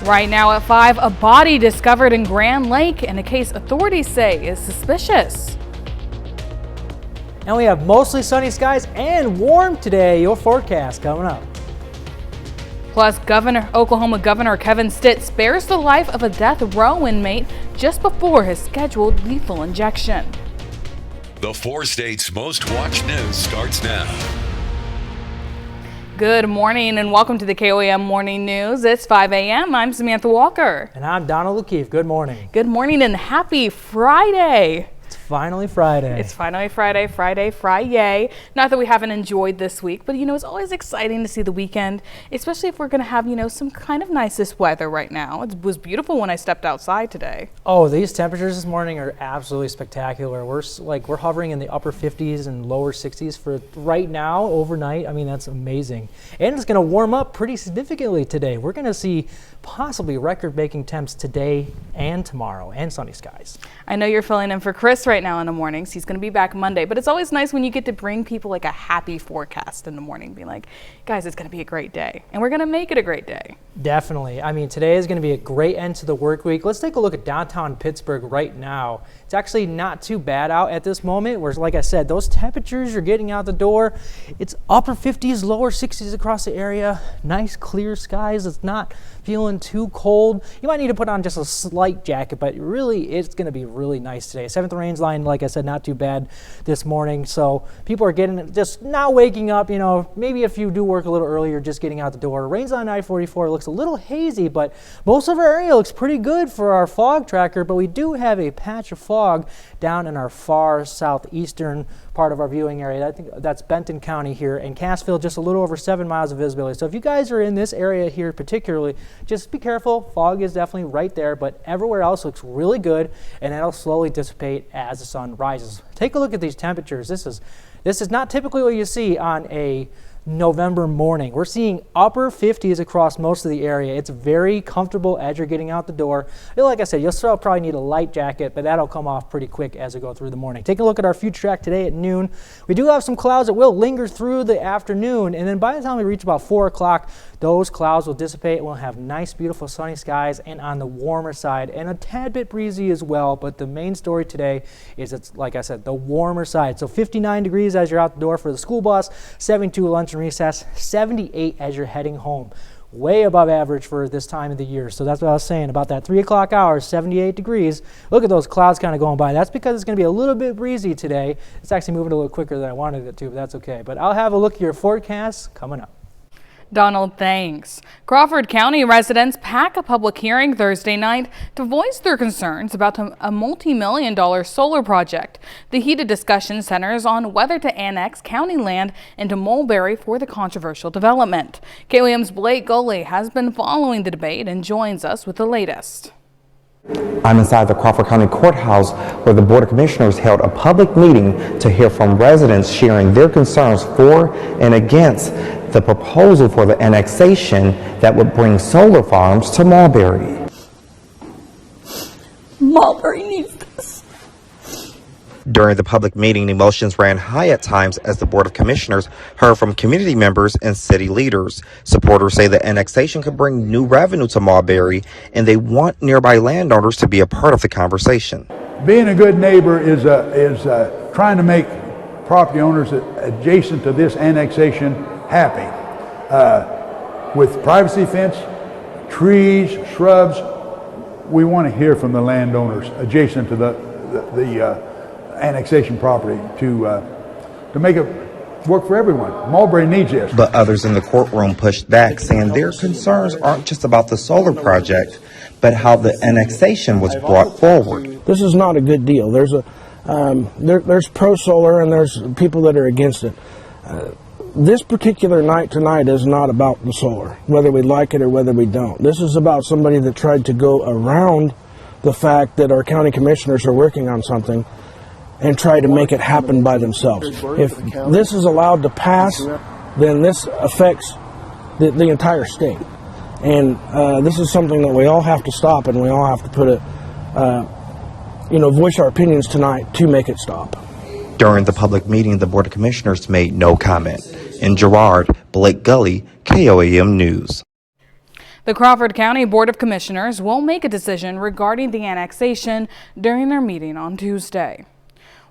Right now at 5, a body discovered in Grand Lake in a case authorities say is suspicious. And we have mostly sunny skies and warm today. Your forecast coming up. Plus, Oklahoma Governor Kevin Stitt spares the life of a death row inmate just before his scheduled lethal injection. The 4 states' most watched news starts now. Good morning and welcome to the KOAM Morning News. It's 5 a.m. I'm Samantha Walker. And I'm Donald O'Keefe. Good morning. Good morning and happy Friday. It's finally Friday. It's finally Friday. Friday. Not that we haven't enjoyed this week, but it's always exciting to see the weekend, especially if we're going to have, some kind of nicest weather right now. It was beautiful when I stepped outside today. Oh, these temperatures this morning are absolutely spectacular. We're hovering in the upper 50s and lower 60s for right now, overnight. I mean, that's amazing. And it's going to warm up pretty significantly today. We're going to see possibly record-breaking temps today and tomorrow, and sunny skies. I know you're filling in for Chris right now in the mornings. He's going to be back Monday, but it's always nice when you get to bring people like a happy forecast in the morning, being like, guys, it's going to be a great day, and we're going to make it a great day. Definitely. I mean, today is going to be a great end to the work week. Let's take a look at downtown Pittsburgh right now. It's actually not too bad out at this moment, where, like I said, those temperatures you're getting out the door, it's upper 50s, lower 60s across the area. Nice clear skies. It's not feeling too cold. You might need to put on just a slight jacket, but really it's going to be really nice today. 7th range line, like I said, not too bad this morning. So people are just now waking up, maybe if you do work a little earlier, just getting out the door. Range line I-44 looks a little hazy, but most of our area looks pretty good for our fog tracker, but we do have a patch of fog down in our far southeastern part of our viewing area. I think that's Benton County here, and Cassville just a little over 7 miles of visibility. So if you guys are in this area here particularly, just be careful. Fog is definitely right there, but everywhere else looks really good, and that'll slowly dissipate as the sun rises. Take a look at these temperatures. This is not typically what you see on a November morning. We're seeing upper 50s across most of the area. It's very comfortable as you're getting out the door. Like I said, you'll still probably need a light jacket, but that'll come off pretty quick as we go through the morning. Take a look at our future track today at noon. We do have some clouds that will linger through the afternoon, and then by the time we reach about 4 o'clock, those clouds will dissipate and we'll have nice, beautiful sunny skies and on the warmer side and a tad bit breezy as well. But the main story today is it's, like I said, the warmer side. So 59 degrees as you're out the door for the school bus, 72 lunch and recess, 78 as you're heading home. Way above average for this time of the year. So that's what I was saying about that 3 o'clock hour, 78 degrees. Look at those clouds kind of going by. That's because it's going to be a little bit breezy today. It's actually moving a little quicker than I wanted it to, but that's okay. But I'll have a look at your forecast coming up. Donald, thanks. Crawford County residents pack a public hearing Thursday night to voice their concerns about a multi-million-dollar solar project. The heated discussion centers on whether to annex county land into Mulberry for the controversial development. KOAM's Blake Gully has been following the debate and joins us with the latest. I'm inside the Crawford County Courthouse where the Board of Commissioners held a public meeting to hear from residents sharing their concerns for and against the proposal for the annexation that would bring solar farms to Mulberry. Mulberry needs this. During the public meeting, emotions ran high at times as the Board of Commissioners heard from community members and city leaders. Supporters say the annexation could bring new revenue to Mulberry, and they want nearby landowners to be a part of the conversation. Being a good neighbor is trying to make property owners adjacent to this annexation happy. With privacy fence, trees, shrubs, we want to hear from the landowners adjacent to the annexation property to make it work for everyone. Mulberry needs this. But others in the courtroom pushed back, saying their concerns aren't just about the solar project, but how the annexation was brought forward. This is not a good deal. There's pro-solar and there's people that are against it. This particular night tonight is not about the solar, whether we like it or whether we don't. This is about somebody that tried to go around the fact that our county commissioners are working on something and try to make it happen by themselves. If this is allowed to pass, then this affects the entire state. And this is something that we all have to stop, and we all have to put it, voice our opinions tonight to make it stop. During the public meeting, the Board of Commissioners made no comment. In Girard, Blake Gully, KOAM News. The Crawford County Board of Commissioners will make a decision regarding the annexation during their meeting on Tuesday.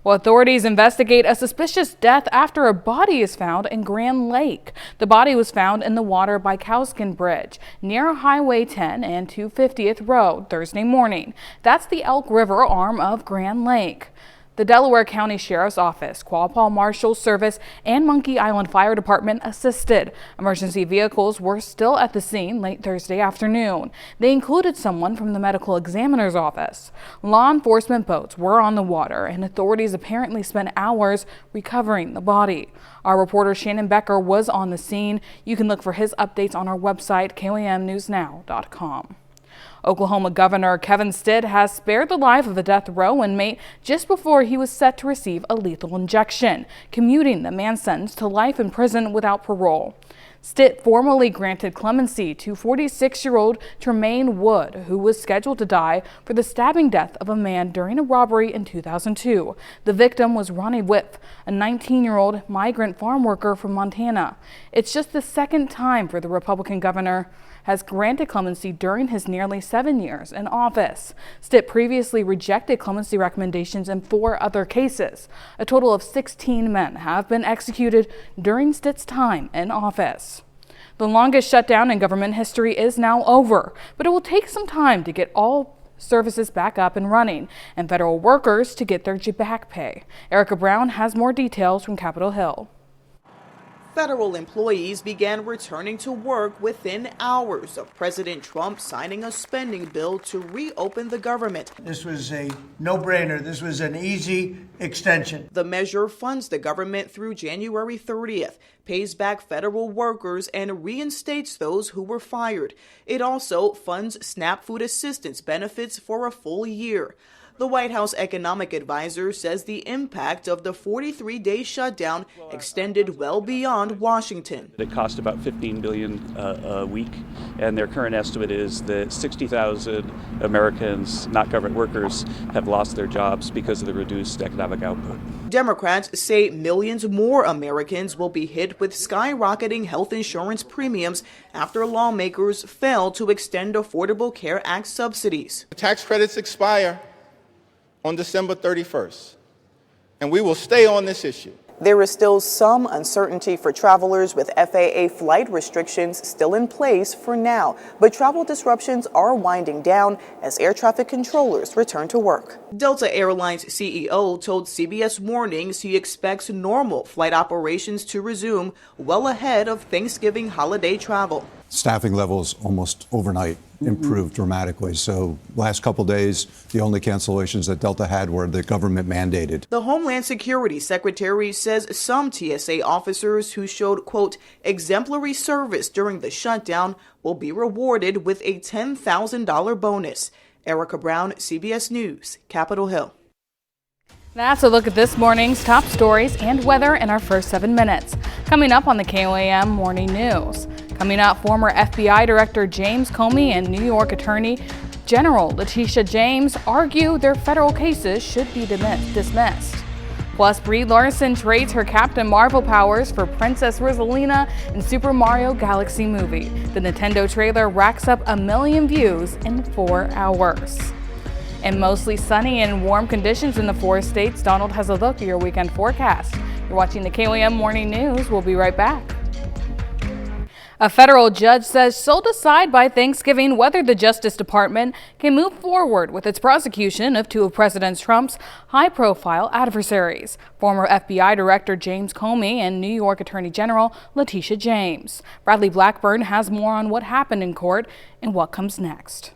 Well, authorities investigate a suspicious death after a body is found in Grand Lake. The body was found in the water by Cowskin Bridge near Highway 10 and 250th Road Thursday morning. That's the Elk River arm of Grand Lake. The Delaware County Sheriff's Office, Quapaw Marshal Service, and Monkey Island Fire Department assisted. Emergency vehicles were still at the scene late Thursday afternoon. They included someone from the medical examiner's office. Law enforcement boats were on the water, and authorities apparently spent hours recovering the body. Our reporter Shannon Becker was on the scene. You can look for his updates on our website, KOAMnewsnow.com. Oklahoma Governor Kevin Stitt has spared the life of a death row inmate just before he was set to receive a lethal injection, commuting the man's sentence to life in prison without parole. Stitt formally granted clemency to 46-year-old Tremaine Wood, who was scheduled to die for the stabbing death of a man during a robbery in 2002. The victim was Ronnie Whip, a 19-year-old migrant farm worker from Montana. It's just the second time for the Republican governor has granted clemency during his nearly 7 years in office. Stitt previously rejected clemency recommendations in 4 other cases. A total of 16 men have been executed during Stitt's time in office. The longest shutdown in government history is now over, but it will take some time to get all services back up and running and federal workers to get their back pay. Erica Brown has more details from Capitol Hill. Federal employees began returning to work within hours of President Trump signing a spending bill to reopen the government. This was a no-brainer. This was an easy extension. The measure funds the government through January 30th, pays back federal workers, and reinstates those who were fired. It also funds SNAP food assistance benefits for a full year. The White House economic advisor says the impact of the 43-day shutdown extended well beyond Washington. It cost about $15 billion a week, and their current estimate is that 60,000 Americans, not government workers, have lost their jobs because of the reduced economic output. Democrats say millions more Americans will be hit with skyrocketing health insurance premiums after lawmakers failed to extend Affordable Care Act subsidies. The tax credits expire on December 31st, and we will stay on this issue. There is still some uncertainty for travelers, with FAA flight restrictions still in place for now, but travel disruptions are winding down as air traffic controllers return to work. Delta Airlines CEO told CBS Mornings he expects normal flight operations to resume well ahead of Thanksgiving holiday travel. Staffing levels almost overnight improved dramatically. So last couple days, the only cancellations that Delta had were the government mandated. The Homeland Security Secretary says some TSA officers who showed, quote, exemplary service during the shutdown will be rewarded with a $10,000 bonus. Erica Brown, CBS News, Capitol Hill. That's a look at this morning's top stories and weather in our first 7 minutes. Coming up on the KOAM Morning News. Coming up, former FBI Director James Comey and New York Attorney General Letitia James argue their federal cases should be dismissed. Plus, Brie Larson trades her Captain Marvel powers for Princess Rosalina in Super Mario Galaxy movie. The Nintendo trailer racks up 1 million views in 4 hours. In mostly sunny and warm conditions in the 4 states, Donald has a look at your weekend forecast. You're watching the KOAM Morning News. We'll be right back. A federal judge says she'll decide by Thanksgiving whether the Justice Department can move forward with its prosecution of 2 of President Trump's high-profile adversaries, former FBI Director James Comey and New York Attorney General Letitia James. Bradley Blackburn has more on what happened in court and what comes next.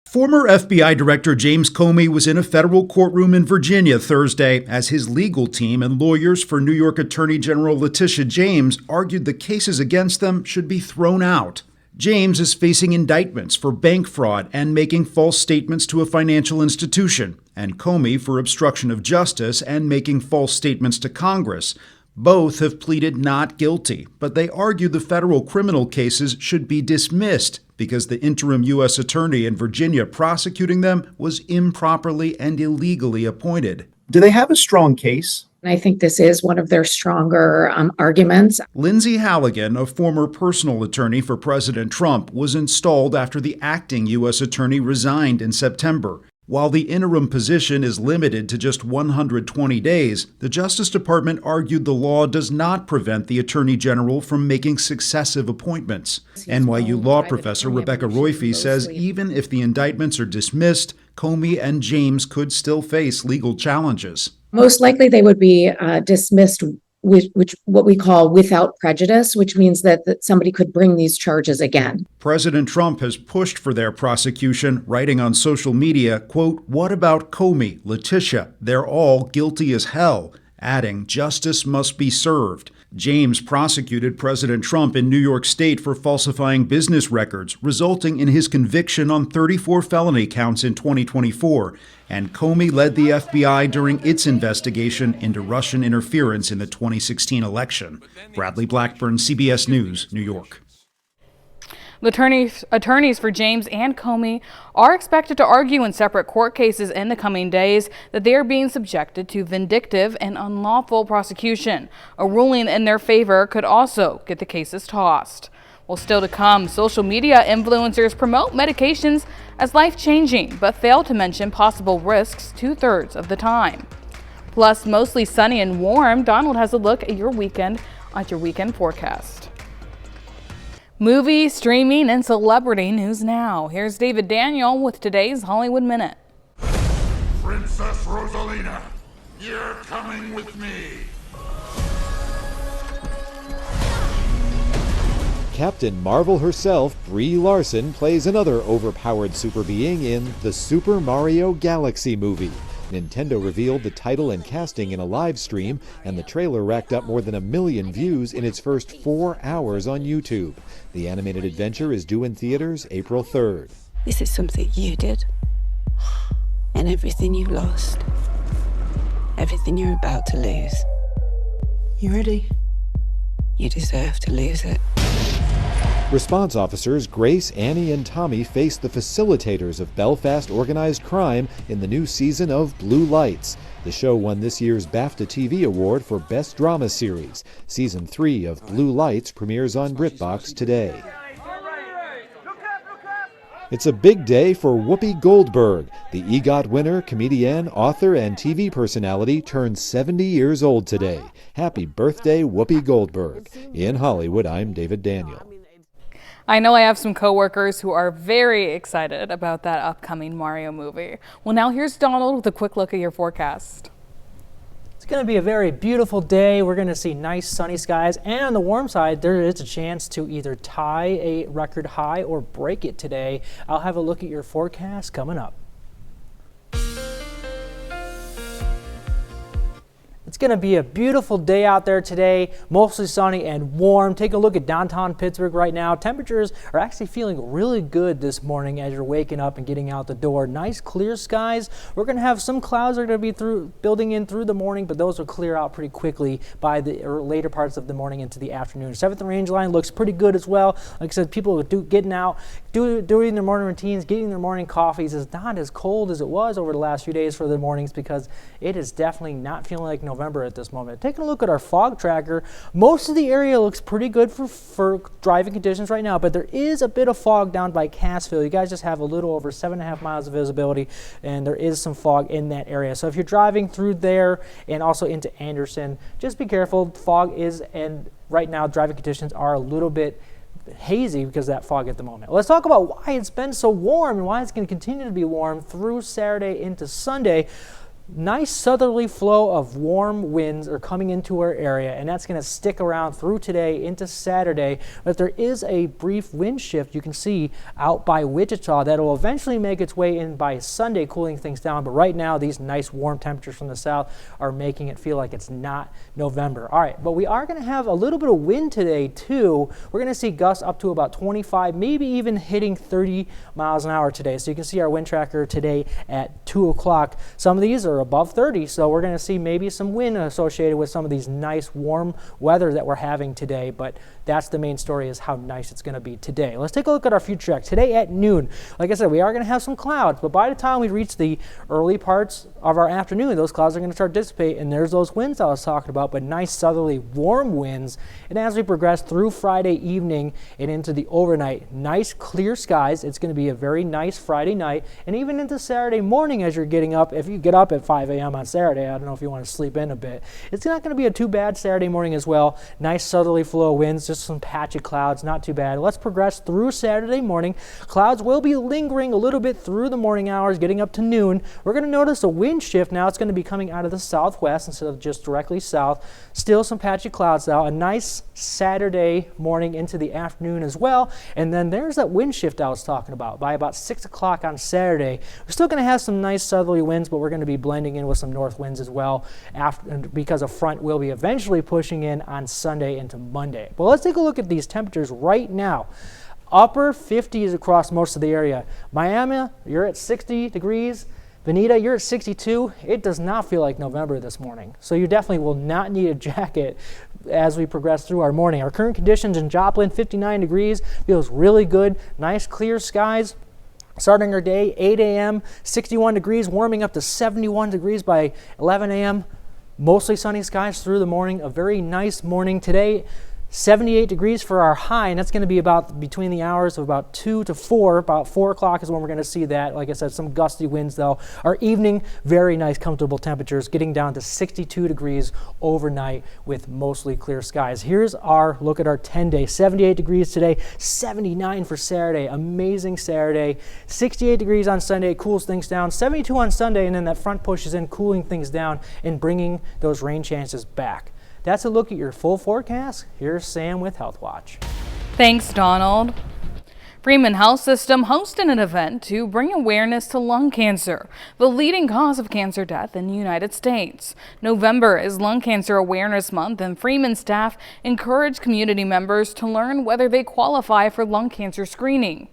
Former FBI Director James Comey was in a federal courtroom in Virginia Thursday as his legal team and lawyers for New York Attorney General Letitia James argued the cases against them should be thrown out. James is facing indictments for bank fraud and making false statements to a financial institution, and Comey for obstruction of justice and making false statements to Congress. Both have pleaded not guilty, but they argue the federal criminal cases should be dismissed because the interim U.S. attorney in Virginia prosecuting them was improperly and illegally appointed. Do they have a strong case? I think this is one of their stronger arguments. Lindsay Halligan, a former personal attorney for President Trump, was installed after the acting U.S. attorney resigned in September. While the interim position is limited to just 120 days, the Justice Department argued the law does not prevent the Attorney General from making successive appointments. NYU law professor Rebecca Roife says even if the indictments are dismissed, Comey and James could still face legal challenges. Most likely they would be dismissed, which what we call without prejudice, which means that somebody could bring these charges again. President Trump has pushed for their prosecution, writing on social media, quote, "What about Comey, Letitia? They're all guilty as hell," adding, "Justice must be served." James prosecuted President Trump in New York State for falsifying business records, resulting in his conviction on 34 felony counts in 2024. And Comey led the FBI during its investigation into Russian interference in the 2016 election. Bradley Blackburn, CBS News, New York. The attorneys for James and Comey are expected to argue in separate court cases in the coming days that they are being subjected to vindictive and unlawful prosecution. A ruling in their favor could also get the cases tossed. Well, still to come, social media influencers promote medications as life-changing, but fail to mention possible risks 2/3 of the time. Plus, mostly sunny and warm, Donald has a look at your weekend forecast. Movie, streaming, and celebrity news now. Here's David Daniel with today's Hollywood Minute. Princess Rosalina, you're coming with me. Captain Marvel herself, Brie Larson, plays another overpowered super being in the Super Mario Galaxy movie. Nintendo revealed the title and casting in a live stream, and the trailer racked up more than 1 million views in its first 4 hours on YouTube. The animated adventure is due in theaters April 3rd. This is something you did. And everything you lost. Everything you're about to lose. You ready? You deserve to lose it. Response officers Grace, Annie, and Tommy face the facilitators of Belfast organized crime in the new season of Blue Lights. The show won this year's BAFTA TV Award for Best Drama Series. Season 3 of Blue Lights premieres on BritBox today. It's a big day for Whoopi Goldberg. The EGOT winner, comedian, author, and TV personality turns 70 years old today. Happy birthday, Whoopi Goldberg. In Hollywood, I'm David Daniel. I know I have some coworkers who are very excited about that upcoming Mario movie. Well, now here's Donald with a quick look at your forecast. It's going to be a very beautiful day. We're going to see nice sunny skies, and on the warm side, there is a chance to either tie a record high or break it today. I'll have a look at your forecast coming up. It's going to be a beautiful day out there today, mostly sunny and warm. Take a look at downtown Pittsburgh right now. Temperatures are actually feeling really good this morning as you're waking up and getting out the door. Nice clear skies. We're going to have some clouds that are going to be building in through the morning, but those will clear out pretty quickly by the later parts of the morning into the afternoon. 7th range line looks pretty good as well. Like I said, people getting out, doing their morning routines, getting their morning coffees is not as cold as it was over the last few days for the mornings, because it is definitely not feeling like November at this moment. Taking a look at our fog tracker, most of the area looks pretty good for driving conditions right now, but there is a bit of fog down by Cassville. You guys just have a little over 7.5 miles of visibility, and there is some fog in that area. So if you're driving through there and also into Anderson, just be careful. Fog is, and right now driving conditions are a little bit hazy because of that fog at the moment. Let's talk about why it's been so warm and why it's going to continue to be warm through Saturday into Sunday. Nice southerly flow of warm winds are coming into our area, and that's going to stick around through today into Saturday. But there is a brief wind shift you can see out by Wichita that will eventually make its way in by Sunday, cooling things down. But right now, these nice warm temperatures from the south are making it feel like it's not November. All right, but we are going to have a little bit of wind today too. We're going to see gusts up to about 25, maybe even hitting 30 miles an hour today. So you can see our wind tracker today at 2 o'clock. Some of these are or above 30. So we're going to see maybe some wind associated with some of these nice warm weather that we're having today. But that's the main story, is how nice it's going to be today. Let's take a look at our future track. Today at noon, like I said, we are going to have some clouds, but by the time we reach the early parts of our afternoon, those clouds are going to start to dissipate, and there's those winds I was talking about, but nice southerly warm winds. And as we progress through Friday evening and into the overnight, nice clear skies. It's going to be a very nice Friday night, and even into Saturday morning as you're getting up. If you get up at 5 a.m. on Saturday, I don't know if you want to sleep in a bit. It's not going to be a too bad Saturday morning as well. Nice southerly flow of winds, just some patchy clouds, not too bad. Let's progress through Saturday morning. Clouds will be lingering a little bit through the morning hours, getting up to noon. We're going to notice a wind shift now. It's going to be coming out of the southwest instead of just directly south. Still some patchy clouds though. A nice Saturday morning into the afternoon as well. And then there's that wind shift I was talking about. By about 6 o'clock on Saturday, we're still going to have some nice southerly winds, but we're going to be blending in with some north winds as well, because a front will be eventually pushing in on Sunday into Monday. But let's take a look at these temperatures right now. Upper 50s across most of the area. Miami, you're at 60 degrees. Bonita, you're at 62. It does not feel like November this morning, so you definitely will not need a jacket as we progress through our morning. Our current conditions in Joplin, 59 degrees, feels really good. Nice clear skies. Starting our day, 8 a.m., 61 degrees, warming up to 71 degrees by 11 a.m. Mostly sunny skies through the morning. A very nice morning today. 78 degrees for our high, and that's going to be about between the hours of about 2 to 4. About 4 o'clock is when we're going to see that. Like I said, some gusty winds though. Our evening, very nice comfortable temperatures, getting down to 62 degrees overnight with mostly clear skies. Here's our look at our 10-day. 78 degrees today, 79 for Saturday. Amazing Saturday. 68 degrees on Sunday, cools things down. 72 on Sunday, and then that front pushes in, cooling things down and bringing those rain chances back. That's a look at your full forecast. Here's Sam with Health Watch. Thanks, Donald. Freeman Health System hosted an event to bring awareness to lung cancer, the leading cause of cancer death in the United States. November is Lung Cancer Awareness Month, and Freeman staff encourage community members to learn whether they qualify for lung cancer screening.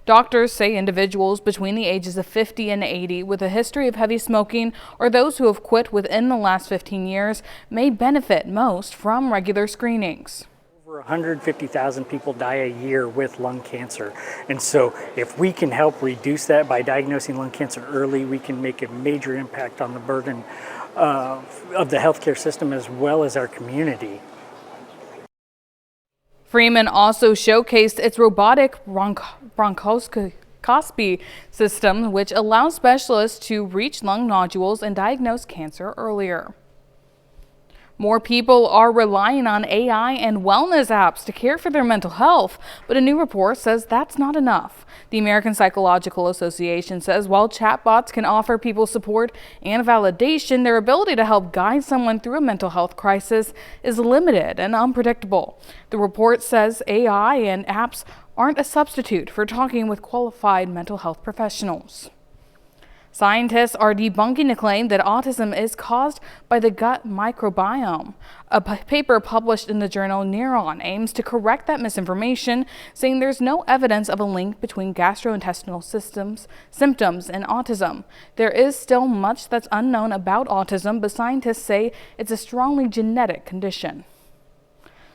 Doctors say individuals between the ages of 50 and 80 with a history of heavy smoking or those who have quit within the last 15 years may benefit most from regular screenings. Over 150,000 people die a year with lung cancer. And so if we can help reduce that by diagnosing lung cancer early, we can make a major impact on the burden of the healthcare system as well as our community. Freeman also showcased its robotic bronchoscopy system, which allows specialists to reach lung nodules and diagnose cancer earlier. More people are relying on AI and wellness apps to care for their mental health, but a new report says that's not enough. The American Psychological Association says while chatbots can offer people support and validation, their ability to help guide someone through a mental health crisis is limited and unpredictable. The report says AI and apps aren't a substitute for talking with qualified mental health professionals. Scientists are debunking the claim that autism is caused by the gut microbiome. A paper published in the journal Neuron aims to correct that misinformation, saying there's no evidence of a link between gastrointestinal symptoms and autism. There is still much that's unknown about autism, but scientists say it's a strongly genetic condition.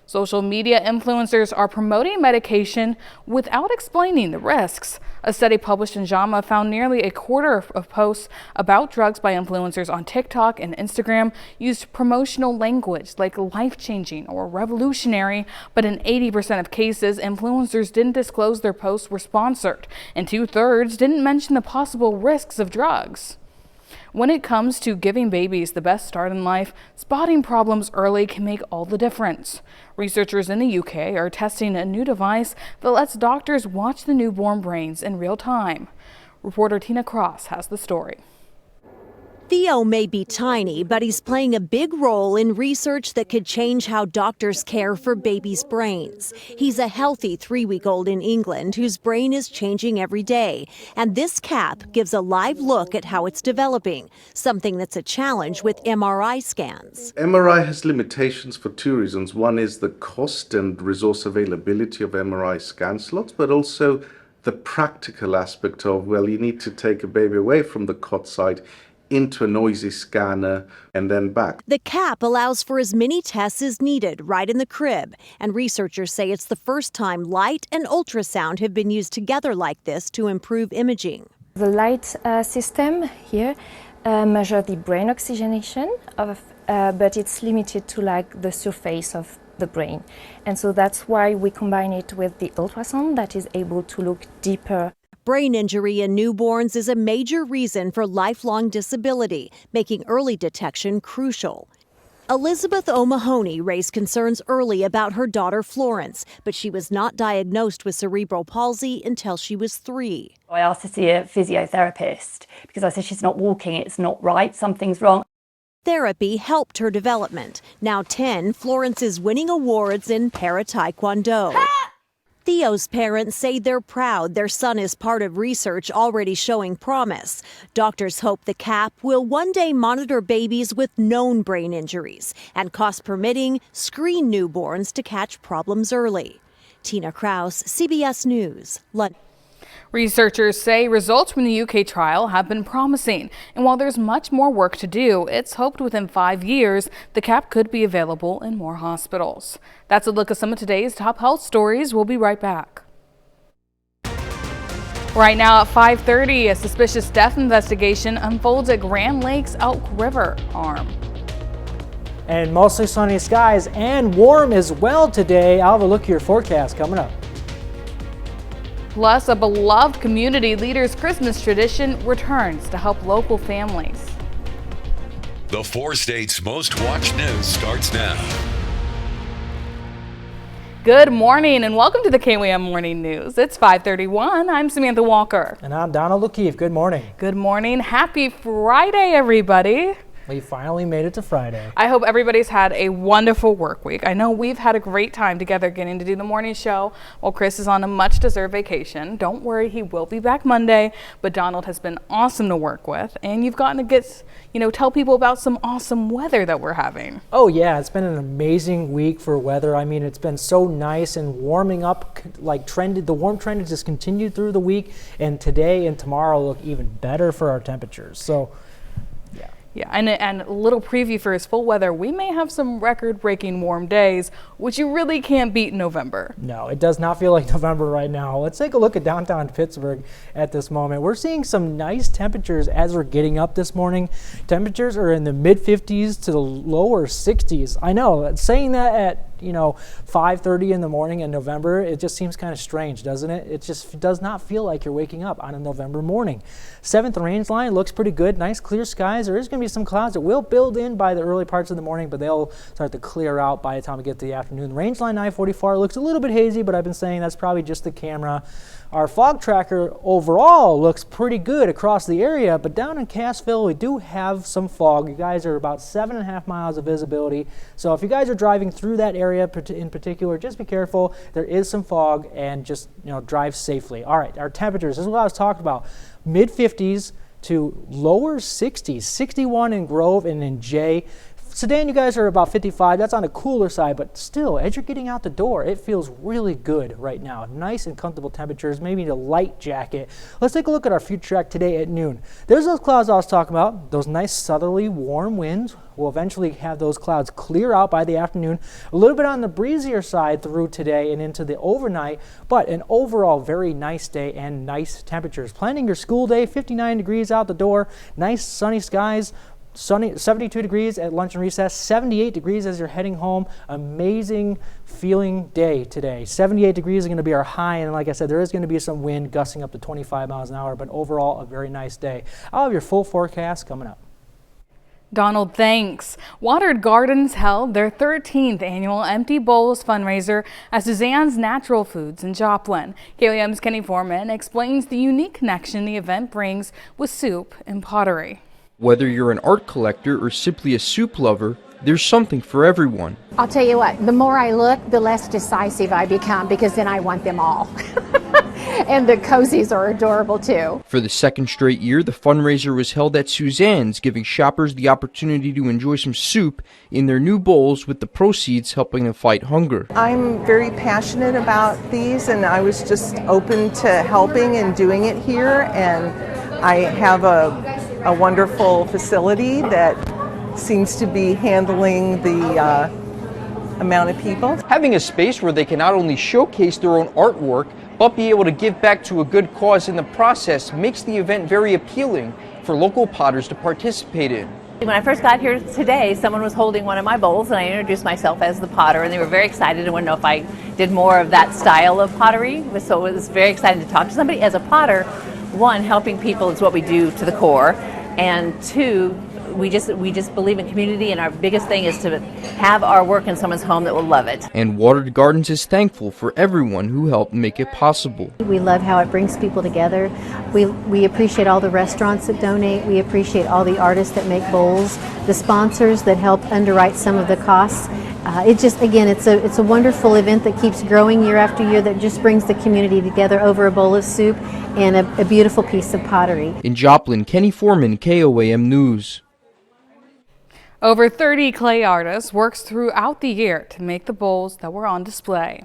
Social media influencers are promoting medication without explaining the risks. A study published in JAMA found nearly a quarter of posts about drugs by influencers on TikTok and Instagram used promotional language like life-changing or revolutionary, but in 80% of cases, influencers didn't disclose their posts were sponsored, and 2/3 didn't mention the possible risks of drugs. When it comes to giving babies the best start in life, spotting problems early can make all the difference. Researchers in the UK are testing a new device that lets doctors watch the newborn brains in real time. Reporter Tina Cross has the story. Theo may be tiny, but he's playing a big role in research that could change how doctors care for babies' brains. He's a healthy 3-week-old in England whose brain is changing every day. And this cap gives a live look at how it's developing, something that's a challenge with MRI scans. MRI has limitations for 2 reasons. One is the cost and resource availability of MRI scan slots, but also the practical aspect of, well, you need to take a baby away from the cot site into a noisy scanner, and then back. The cap allows for as many tests as needed right in the crib, and researchers say it's the first time light and ultrasound have been used together like this to improve imaging. The light system here measures the brain oxygenation, but it's limited to like the surface of the brain. And so that's why we combine it with the ultrasound that is able to look deeper. Brain injury in newborns is a major reason for lifelong disability, making early detection crucial. Elizabeth O'Mahony raised concerns early about her daughter Florence, but she was not diagnosed with cerebral palsy until she was 3. I asked to see a physiotherapist because I said she's not walking, it's not right, something's wrong. Therapy helped her development. Now 10, Florence is winning awards in para-taekwondo. Theo's parents say they're proud their son is part of research already showing promise. Doctors hope the cap will one day monitor babies with known brain injuries and, cost permitting, screen newborns to catch problems early. Tina Kraus, CBS News, London. Researchers say results from the UK trial have been promising, and while there's much more work to do, it's hoped within 5 years the cap could be available in more hospitals. That's a look at some of today's top health stories. We'll be right back. Right now at 5:30, a suspicious death investigation unfolds at Grand Lake's Elk River Arm. And mostly sunny skies and warm as well today. I'll have a look at your forecast coming up. Plus, a beloved community leader's Christmas tradition returns to help local families. The 4 states' most watched news starts now. Good morning and welcome to the KWM Morning News. It's 5:31. I'm Samantha Walker. And I'm Donald O'Keefe. Good morning. Good morning. Happy Friday, everybody. We finally made it to Friday. I hope everybody's had a wonderful work week. I know we've had a great time together getting to do the morning show while Chris is on a much-deserved vacation. Don't worry, he will be back Monday, but Donald has been awesome to work with, and you've gotten to get, tell people about some awesome weather that we're having. Oh yeah, it's been an amazing week for weather. I mean, it's been so nice and warming up, the warm trend has just continued through the week, and today and tomorrow look even better for our temperatures. So, yeah, and a little preview for his full weather. We may have some record-breaking warm days, which you really can't beat in November. No, it does not feel like November right now. Let's take a look at downtown Pittsburgh at this moment. We're seeing some nice temperatures as we're getting up this morning. Temperatures are in the mid-50s to the lower 60s. I know, saying that at 5:30 in the morning in November, it just seems kind of strange, doesn't it? It just does not feel like you're waking up on a November morning. 7th range line looks pretty good. Nice clear skies. There is going to be some clouds that will build in by the early parts of the morning, but they'll start to clear out by the time we get to the afternoon. Range line 944 looks a little bit hazy, but I've been saying that's probably just the camera. Our fog tracker overall looks pretty good across the area, but down in Cassville, we do have some fog. You guys are about 7.5 miles of visibility. So if you guys are driving through that area in particular, just be careful. There is some fog, and just drive safely. All right, our temperatures, this is what I was talking about. Mid-50s to lower 60s, 61 in Grove and in Jay. Sedan, you guys are about 55. That's on the cooler side, but still, as you're getting out the door, it feels really good right now. Nice and comfortable temperatures, maybe a light jacket. Let's take a look at our future track today at noon. There's those clouds I was talking about, those nice southerly warm winds. We'll eventually have those clouds clear out by the afternoon. A little bit on the breezier side through today and into the overnight, but an overall very nice day and nice temperatures. Planning your school day, 59 degrees out the door, nice sunny skies. Sunny, 72 degrees at lunch and recess, 78 degrees as you're heading home. Amazing feeling day today. 78 degrees is going to be our high, and like I said, there is going to be some wind gusting up to 25 miles an hour, but overall a very nice day. I'll have your full forecast coming up. Donald, thanks. Watered Gardens held their 13th annual Empty Bowls fundraiser at Suzanne's Natural Foods in Joplin. KWM's Kenny Foreman explains the unique connection the event brings with soup and pottery. Whether you're an art collector or simply a soup lover, there's something for everyone. I'll tell you what, the more I look, the less decisive I become, because then I want them all. And the cozies are adorable too. For the second straight year, the fundraiser was held at Suzanne's, giving shoppers the opportunity to enjoy some soup in their new bowls, with the proceeds helping them fight hunger. I'm very passionate about these, and I was just open to helping and doing it here, and I have a a wonderful facility that seems to be handling the amount of people. Having a space where they can not only showcase their own artwork, but be able to give back to a good cause in the process makes the event very appealing for local potters to participate in. When I first got here today, someone was holding one of my bowls, and I introduced myself as the potter, and they were very excited and wanted to know if I did more of that style of pottery. So it was very exciting to talk to somebody. As a potter, one, helping people is what we do to the core, and two, we just believe in community, and our biggest thing is to have our work in someone's home that will love it. And Watered Gardens is thankful for everyone who helped make it possible. We love how it brings people together. We appreciate all the restaurants that donate. We appreciate all the artists that make bowls, the sponsors that help underwrite some of the costs. It's a wonderful event that keeps growing year after year, that just brings the community together over a bowl of soup and a beautiful piece of pottery. In Joplin, Kenny Foreman, KOAM News. Over 30 clay artists works throughout the year to make the bowls that were on display.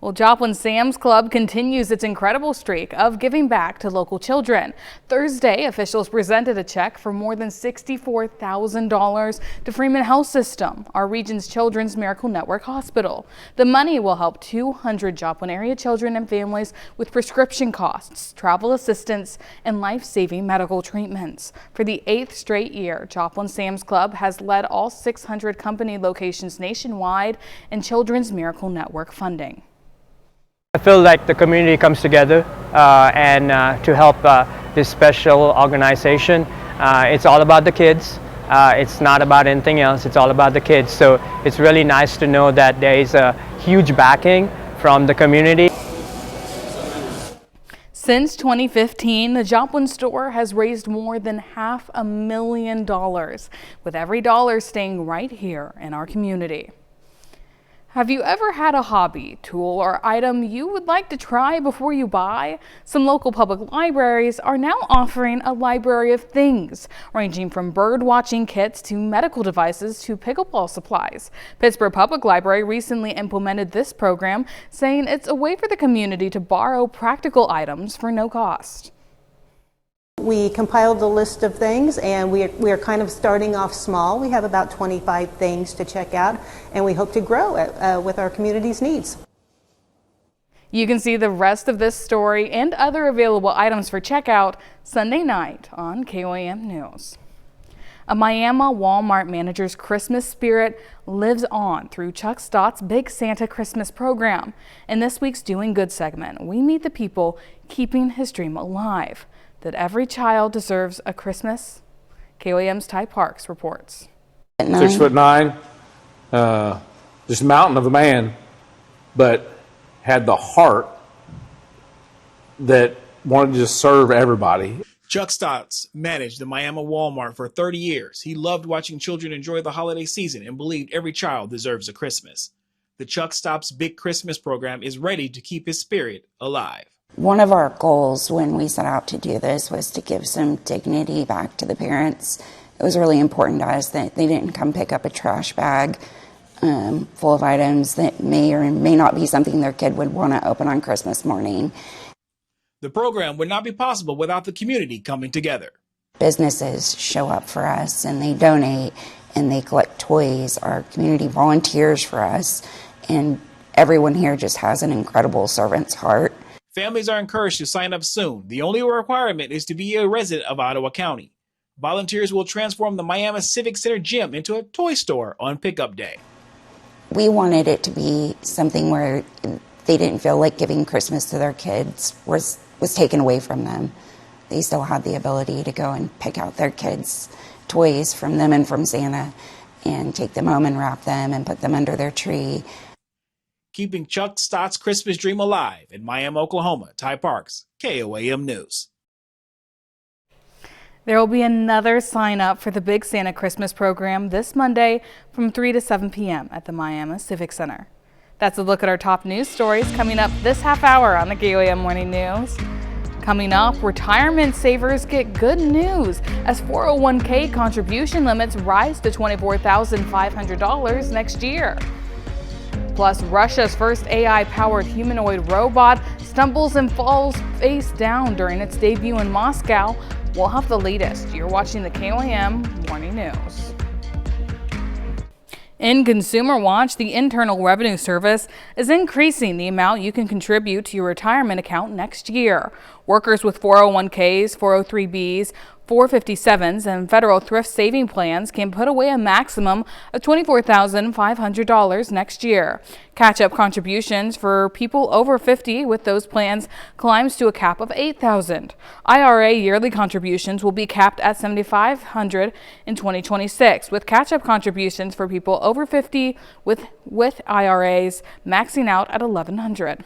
Well, Joplin Sam's Club continues its incredible streak of giving back to local children. Thursday, officials presented a check for more than $64,000 to Freeman Health System, our region's Children's Miracle Network hospital. The money will help 200 Joplin area children and families with prescription costs, travel assistance, and life-saving medical treatments. For the 8th straight year, Joplin Sam's Club has led all 600 company locations nationwide in Children's Miracle Network funding. I feel like the community comes together and to help this special organization. It's all about the kids. It's not about anything else. It's all about the kids. So it's really nice to know that there is a huge backing from the community. Since 2015, the Joplin store has raised more than $500,000, with every dollar staying right here in our community. Have you ever had a hobby, tool, or item you would like to try before you buy? Some local public libraries are now offering a library of things, ranging from bird watching kits to medical devices to pickleball supplies. Pittsburgh Public Library recently implemented this program, saying it's a way for the community to borrow practical items for no cost. We compiled a list of things, and we are kind of starting off small. We have about 25 things to check out, and we hope to grow with our community's needs. You can see the rest of this story and other available items for checkout Sunday night on KOAM News. A Miami Walmart manager's Christmas spirit lives on through Chuck Stott's Big Santa Christmas program. In this week's Doing Good segment, we meet the people keeping his dream alive. That every child deserves a Christmas? KOAM's Ty Parks reports. 6'9", just a mountain of a man, but had the heart that wanted to just serve everybody. Chuck Stotts managed the Miami Walmart for 30 years. He loved watching children enjoy the holiday season and believed every child deserves a Christmas. The Chuck Stotts Big Christmas program is ready to keep his spirit alive. One of our goals when we set out to do this was to give some dignity back to the parents. It was really important to us that they didn't come pick up a trash bag full of items that may or may not be something their kid would want to open on Christmas morning. The program would not be possible without the community coming together. Businesses show up for us and they donate and they collect toys. Our community volunteers for us, and everyone here just has an incredible servant's heart. Families are encouraged to sign up soon. The only requirement is to be a resident of Ottawa County. Volunteers will transform the Miami Civic Center gym into a toy store on pickup day. We wanted it to be something where they didn't feel like giving Christmas to their kids was taken away from them. They still had the ability to go and pick out their kids' toys from them and from Santa and take them home and wrap them and put them under their tree. Keeping Chuck Stott's Christmas dream alive in Miami, Oklahoma. Ty Parks, KOAM News. There will be another sign up for the Big Santa Christmas program this Monday from 3 to 7 p.m. at the Miami Civic Center. That's a look at our top news stories coming up this half hour on the KOAM Morning News. Coming up, retirement savers get good news as 401k contribution limits rise to $24,500 next year. Plus, Russia's first AI-powered humanoid robot stumbles and falls face down during its debut in Moscow. We'll have the latest. You're watching the KOAM Morning News. In Consumer Watch, the Internal Revenue Service is increasing the amount you can contribute to your retirement account next year. Workers with 401ks, 403bs, 457s, and federal thrift saving plans can put away a maximum of $24,500 next year. Catch-up contributions for people over 50 with those plans climbs to a cap of $8,000. IRA yearly contributions will be capped at $7,500 in 2026, with catch-up contributions for people over 50 with IRAs maxing out at $1,100.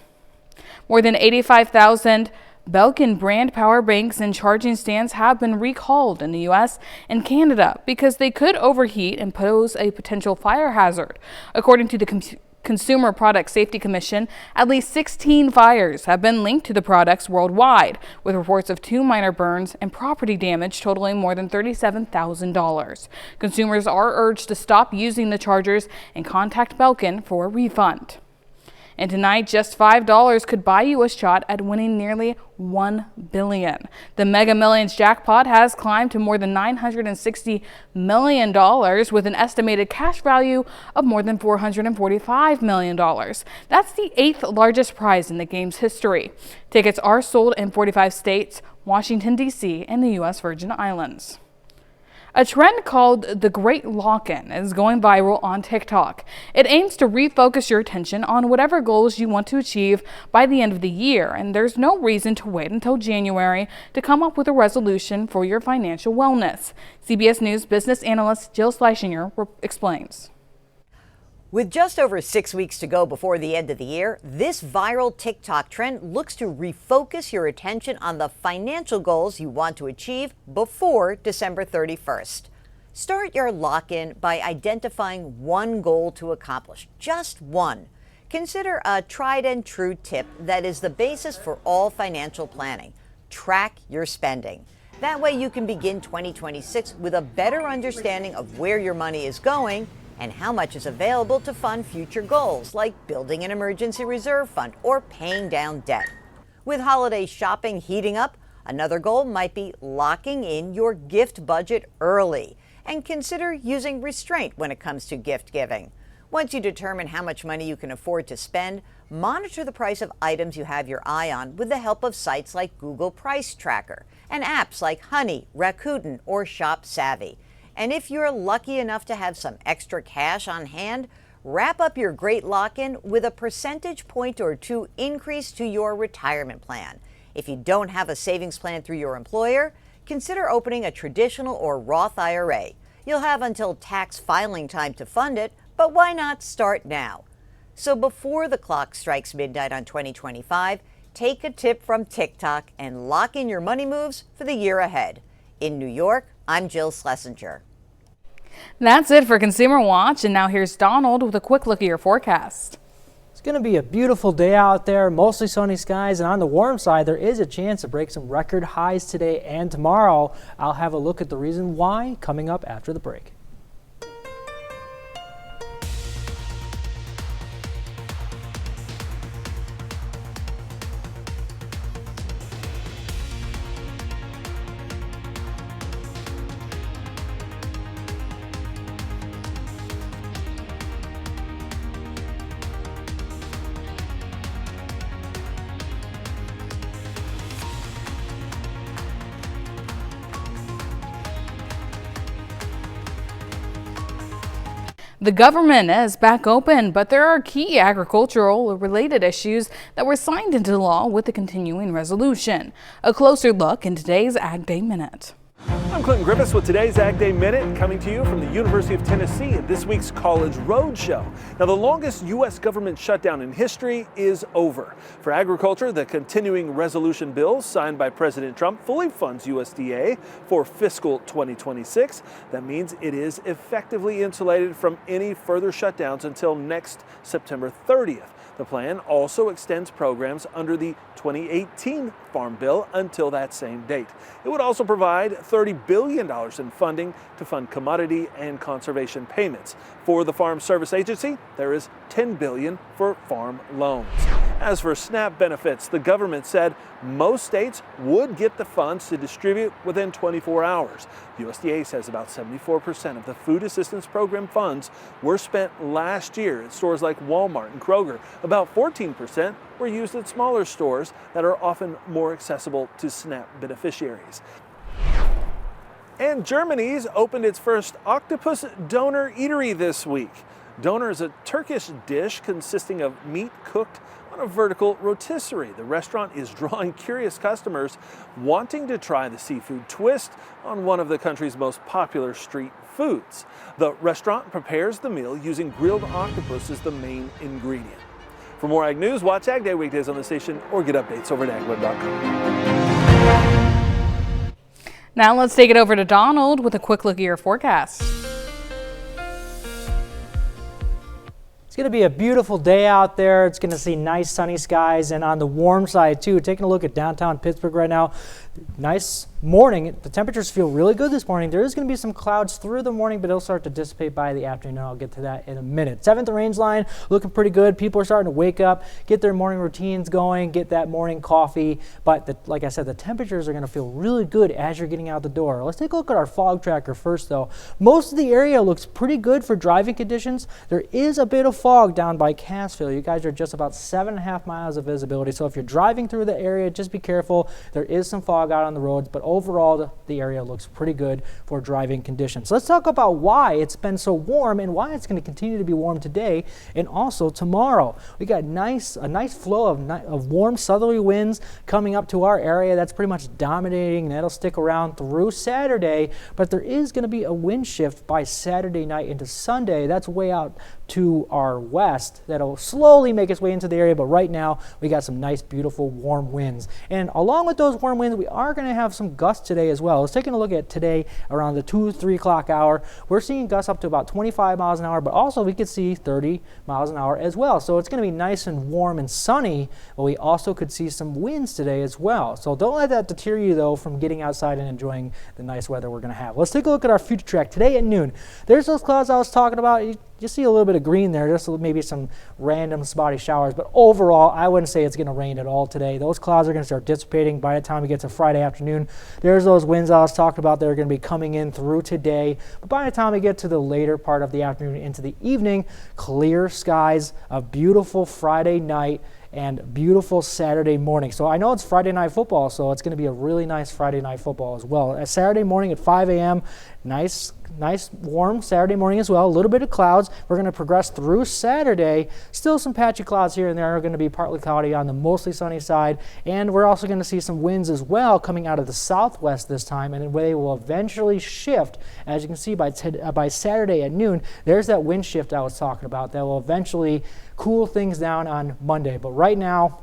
More than 85,000 Belkin brand power banks and charging stands have been recalled in the U.S. and Canada because they could overheat and pose a potential fire hazard. According to the Consumer Product Safety Commission, at least 16 fires have been linked to the products worldwide, with reports of 2 minor burns and property damage totaling more than $37,000. Consumers are urged to stop using the chargers and contact Belkin for a refund. And tonight, just $5 could buy you a shot at winning nearly $1 billion. The Mega Millions jackpot has climbed to more than $960 million, with an estimated cash value of more than $445 million. That's the 8th largest prize in the game's history. Tickets are sold in 45 states, Washington, D.C., and the U.S. Virgin Islands. A trend called the Great Lock-In is going viral on TikTok. It aims to refocus your attention on whatever goals you want to achieve by the end of the year, and there's no reason to wait until January to come up with a resolution for your financial wellness. CBS News business analyst Jill Schleichinger explains. With just over 6 weeks to go before the end of the year, this viral TikTok trend looks to refocus your attention on the financial goals you want to achieve before December 31st. Start your lock-in by identifying one goal to accomplish, just one. Consider a tried and true tip that is the basis for all financial planning. Track your spending. That way you can begin 2026 with a better understanding of where your money is going and how much is available to fund future goals, like building an emergency reserve fund or paying down debt. With holiday shopping heating up, another goal might be locking in your gift budget early, and consider using restraint when it comes to gift giving. Once you determine how much money you can afford to spend, monitor the price of items you have your eye on with the help of sites like Google Price Tracker and apps like Honey, Rakuten, or Shop Savvy. And if you're lucky enough to have some extra cash on hand, wrap up your great lock-in with a percentage point or two increase to your retirement plan. If you don't have a savings plan through your employer, consider opening a traditional or Roth IRA. You'll have until tax filing time to fund it, but why not start now? So before the clock strikes midnight on 2025, take a tip from TikTok and lock in your money moves for the year ahead. In New York, I'm Jill Schlesinger. That's it for Consumer Watch, and now here's Donald with a quick look at your forecast. It's going to be a beautiful day out there, mostly sunny skies, and on the warm side, there is a chance to break some record highs today and tomorrow. I'll have a look at the reason why coming up after the break. The government is back open, but there are key agricultural related issues that were signed into law with the continuing resolution. A closer look in today's Ag Day Minute. I'm Clinton Griffiths with today's Ag Day Minute, coming to you from the University of Tennessee and this week's College Roadshow. Now, the longest U.S. government shutdown in history is over. For agriculture, the continuing resolution bill signed by President Trump fully funds USDA for fiscal 2026. That means it is effectively insulated from any further shutdowns until next September 30th. The plan also extends programs under the 2018 Farm Bill until that same date. It would also provide $30 billion in funding to fund commodity and conservation payments. For the Farm Service Agency, there is $10 billion for farm loans. As for SNAP benefits, the government said most states would get the funds to distribute within 24 hours. The USDA says about 74% of the food assistance program funds were spent last year at stores like Walmart and Kroger. About 14% were used at smaller stores that are often more accessible to SNAP beneficiaries. And Germany's opened its first octopus donor eatery this week. Donor is a Turkish dish consisting of meat cooked on a vertical rotisserie. The restaurant is drawing curious customers wanting to try the seafood twist on one of the country's most popular street foods. The restaurant prepares the meal using grilled octopus as the main ingredient. For more Ag News, watch Ag Day weekdays on the station or get updates over at agweb.com. Now let's take it over to Donald with a quick look at your forecast. It's going to be a beautiful day out there. It's going to see nice sunny skies, and on the warm side too. Taking a look at downtown Pittsburgh right now, nice morning. The temperatures feel really good this morning. There is going to be some clouds through the morning, but it'll start to dissipate by the afternoon. I'll get to that in a minute. 7th range line looking pretty good. People are starting to wake up, get their morning routines going, get that morning coffee. But like I said, the temperatures are going to feel really good as you're getting out the door. Let's take a look at our fog tracker first, though. Most of the area looks pretty good for driving conditions. There is a bit of fog down by Cassville. You guys are just about 7.5 miles of visibility. So if you're driving through the area, just be careful. There is some fog out on the roads, but overall the area looks pretty good for driving conditions. Let's talk about why it's been so warm and why it's going to continue to be warm today and also tomorrow. We got a nice flow of warm southerly winds coming up to our area. That's pretty much dominating, and that'll stick around through Saturday, but there is going to be a wind shift by Saturday night into Sunday. That's way out to our west. That'll slowly make its way into the area, but right now we got some nice, beautiful, warm winds. And along with those warm winds, we are going to have some gusts today as well. Let's take a look at today around the 2-3 o'clock hour. We're seeing gusts up to about 25 miles an hour, but also we could see 30 miles an hour as well. So it's going to be nice and warm and sunny, but we also could see some winds today as well. So don't let that deter you, though, from getting outside and enjoying the nice weather we're going to have. Let's take a look at our future track today at noon. There's those clouds I was talking about. You see a little bit of green there, just maybe some random spotty showers, but overall, I wouldn't say it's going to rain at all today. Those clouds are going to start dissipating by the time we get to Friday afternoon. There's those winds I was talking about that are going to be coming in through today, but by the time we get to the later part of the afternoon into the evening, clear skies, a beautiful Friday night, and beautiful Saturday morning. So I know it's Friday night football, so it's going to be a really nice Friday night football as well. Saturday morning at 5 a.m., nice warm Saturday morning as well. A little bit of clouds. We're going to progress through Saturday. Still some patchy clouds here and there are going to be partly cloudy on the mostly sunny side. And we're also going to see some winds as well coming out of the southwest this time, and they will eventually shift. As you can see by Saturday at noon, there's that wind shift I was talking about that will eventually cool things down on Monday. But right now,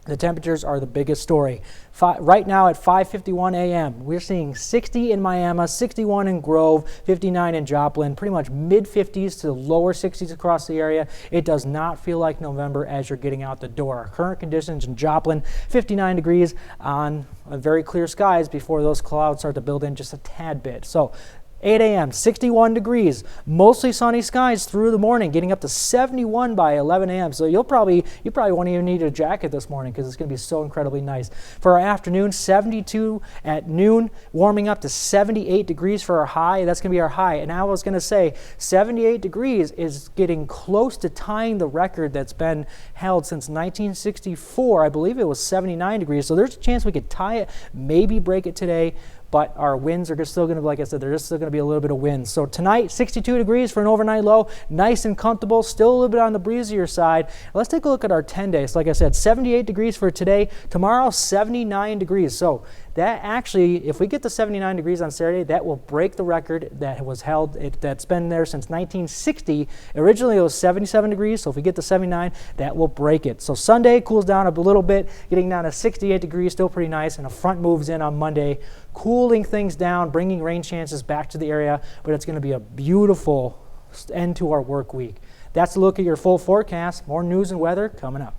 the temperatures are the biggest story. Right now at 5:51 a.m., we're seeing 60 in Miami, 61 in Grove, 59 in Joplin, pretty much mid-50s to lower 60s across the area. It does not feel like November as you're getting out the door. Current conditions in Joplin, 59 degrees on very clear skies before those clouds start to build in just a tad bit. So 8 a.m., 61 degrees, mostly sunny skies through the morning, getting up to 71 by 11 a.m. So you probably won't even need a jacket this morning because it's going to be so incredibly nice. For our afternoon, 72 at noon, warming up to 78 degrees for our high. That's going to be our high. And I was going to say 78 degrees is getting close to tying the record that's been held since 1964. I believe it was 79 degrees. So there's a chance we could tie it, maybe break it today. But our winds are still going to, like I said, there's still going to be a little bit of wind. So tonight, 62 degrees for an overnight low, nice and comfortable, still a little bit on the breezier side. Let's take a look at our 10 days. Like I said, 78 degrees for today. Tomorrow, 79 degrees. So that actually, if we get to 79 degrees on Saturday, that will break the record that was held, that's been there since 1960. Originally, it was 77 degrees, so if we get to 79, that will break it. So Sunday cools down a little bit, getting down to 68 degrees, still pretty nice, and a front moves in on Monday, cooling things down, bringing rain chances back to the area, but it's going to be a beautiful end to our work week. That's a look at your full forecast. More news and weather coming up.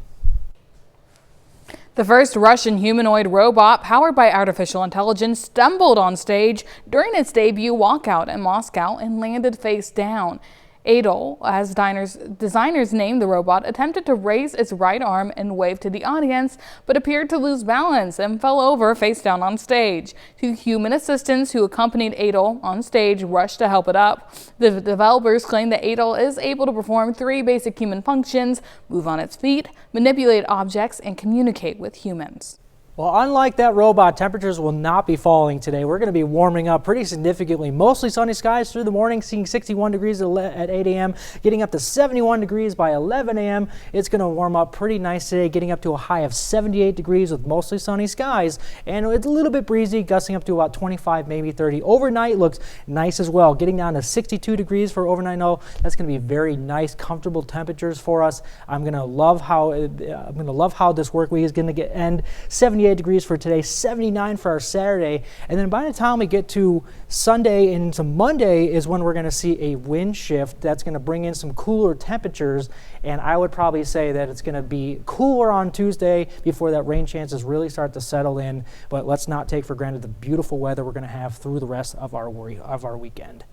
The first Russian humanoid robot powered by artificial intelligence stumbled on stage during its debut walkout in Moscow and landed face down. Adel, as designers named the robot, attempted to raise its right arm and wave to the audience, but appeared to lose balance and fell over face down on stage. 2 human assistants who accompanied Adel on stage rushed to help it up. The developers claim that Adel is able to perform 3 basic human functions: move on its feet, manipulate objects, and communicate with humans. Well, unlike that robot, temperatures will not be falling today. We're going to be warming up pretty significantly. Mostly sunny skies through the morning, seeing 61 degrees at 8 a.m., getting up to 71 degrees by 11 a.m. It's going to warm up pretty nice today, getting up to a high of 78 degrees with mostly sunny skies. And it's a little bit breezy, gusting up to about 25, maybe 30. Overnight looks nice as well, getting down to 62 degrees for overnight. No, that's going to be very nice, comfortable temperatures for us. I'm going to love how this work week is going to end. 78 degrees for today, 79 for our Saturday, and then by the time we get to Sunday and into Monday is when we're going to see a wind shift that's going to bring in some cooler temperatures, and I would probably say that it's going to be cooler on Tuesday before that rain chances really start to settle in. But let's not take for granted the beautiful weather we're going to have through the rest of our weekend.